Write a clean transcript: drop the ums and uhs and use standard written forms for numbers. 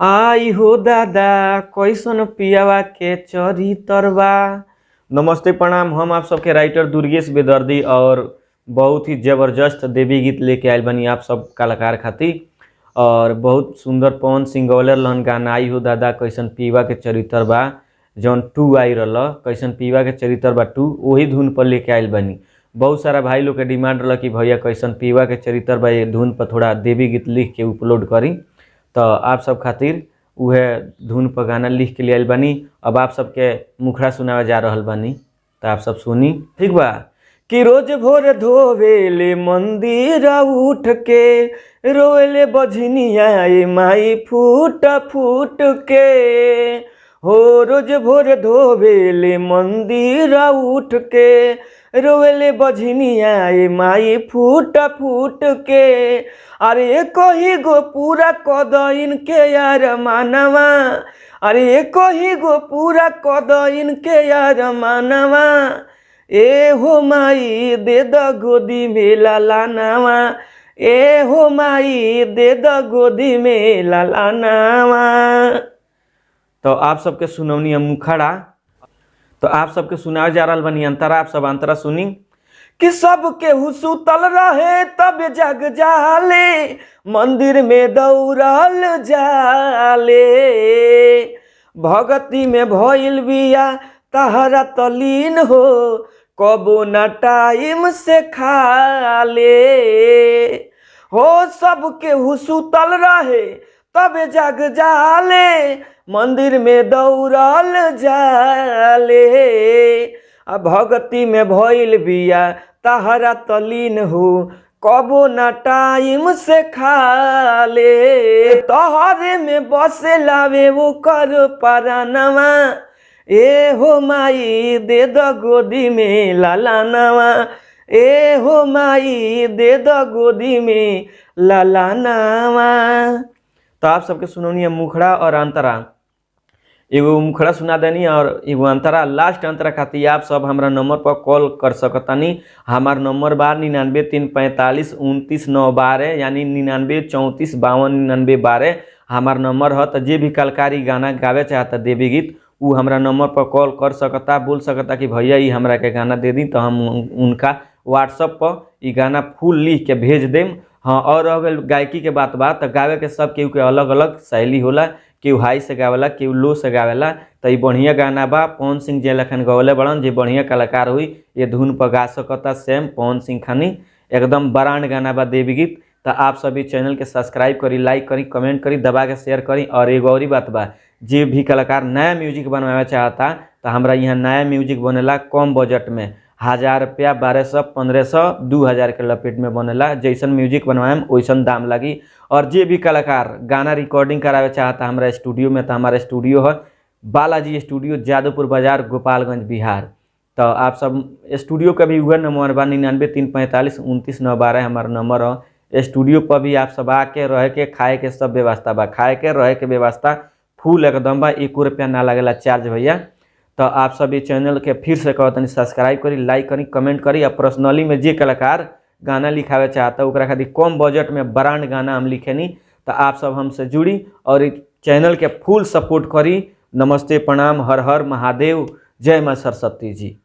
आई हो दादा कैसन पियावा के चरी तरवा। नमस्ते प्रणाम। हम आप सबके राइटर दुर्गेश बेदर्दी और बहुत ही जबरदस्त देवी गीत लेके आयल बनी आप सब कलाकार खातिर। और बहुत सुंदर पवन सिंह गौलर लन गाना आई हो दादा कैसन पियावा के चरित्र बा, जौन 2 आई रहा कैसन पियावा के चरित्र बा 2, वही धुन पर लेके आयल बनी। बहुत सारा भाई लोग के डिमांड रहा कि भैया कैसन पियावा के चरित्र बा ये धुन पर थोड़ा देवी गीत लिख के अपलोड करी, तो आप सब खातिर उहे धुन पर गाना लिख के लिए बनी। अब आप सबके मुखड़ा सुनावे जा रहल बनी, तो आप सब सुनी, ठीक बा। कि रोज भोर धोवेले मंदिर उठ के रोवेले बजनिया माई फूट फूट के हो। रोज भोर धोवेले मंदिर उठ के रोवेले बजनिया माई फूट फूट के। अरे कही गो पूरा कद इनके यार मानवा, अरे कही गो पूरा कद इनके यार मानवा। ए हो माई दे द गोदी में लालानावा, ए हो माई दे द गोदी में लालानावा। तो आप सबके सुनौनी है मुखड़ा, तो आप सबके सुनावे जा रहा बनी अंतरा। आप सब अंतरा सुनी कि सबके हुसुतल रहे तब जग जाले मंदिर में दौड़ल जाले। भगती में भइल बिया तहरा तलीन हो, कबो न टाइम से खाले हो। सबके हुसुतल रहे तब जग जाले मंदिर में दौड़ल जाले। भगती में भइल बिया तहरा तलीन हो, कबो न टाइम से खाले। तहरे में बसे लावे वो कर परानवा, ए हो माई दे द गोदी में लालानावा, ए हो माई दे द गोदी में लालानावा। तो आप सबके सुनोनी है मुखड़ा और अंतरा। एगो मुखड़ा सुना देनी और एगो अंतरा। लास्ट अंतरा खातिर आप सब हमारा नंबर पर कॉल कर सकतानी। हमार नंबर बा 99-345-29-912 यानी 99-34-52-99-12 हमार नंबर है। तो जे भी कलाकारी गाना गावे चाहता देवी गीत वो हमारा नंबर पर कॉल कर सकता, बोल सकता कि भैया ये हमरा के गाना दे दी, तो हम उनका व्हाट्सअप पर ये गाना फुल लिख के भेज देम। हाँ, और अगर गायकी के बात तो गावे के सब केहू के अलग अलग शैली होला, केहू हाई से गावेला केहू लो से गावेला। तो ये बढ़िया गाना बा, पवन सिंह जे लखन गवले बड़न, जे बढ़िया कलाकार हुई ये धुन पर गा सकता सेम पवन सिंह खानी। एकदम ब्रांड गाना बा देवी गीत। तो आप सभी चैनल के सब्सक्राइब करी, लाइक करी, कमेंट करी, दबा के शेयर करी। और एगो और बात बा, जे भी कलाकार नया म्यूजिक बनवावे चाहता तो हमारा यहाँ नया म्यूजिक बनेला कम बजट में, 1000 रुपया, 1200, 1500, 2000 के लपेट में बनेला। जैसन म्यूजिक बनवाएम वैसन दाम लगी। और जे भी कलाकार गाना रिकॉर्डिंग करावे चाहता हमारा स्टूडियो में, तो हमारा स्टूडियो है बालाजी स्टूडियो, जादवपुर बाजार, गोपालगंज, बिहार। तो आप सब स्टूडियो का भी हुआ नंबर बा 99-345-29-912 हमारा नंबर है। स्टूडियो पर भी आप सब आके रह के खाए के सब व्यवस्था बा, खाए के रहे के व्यवस्था फुल एकदम बा, 1 रुपया ना लगेला चार्ज भैया। तो आप सभी चैनल के फिर से कहतनी सब्सक्राइब करी, लाइक करी, कमेंट करी। और पर्सनली में जे कलाकार गाना लिखावे चाहता ओकरा खातिर कम बजट में ब्रांड गाना हम लिखेनी, तो आप सब हमसे जुड़ी और चैनल के फुल सपोर्ट करी। नमस्ते प्रणाम, हर हर महादेव, जय माँ सरस्वती जी।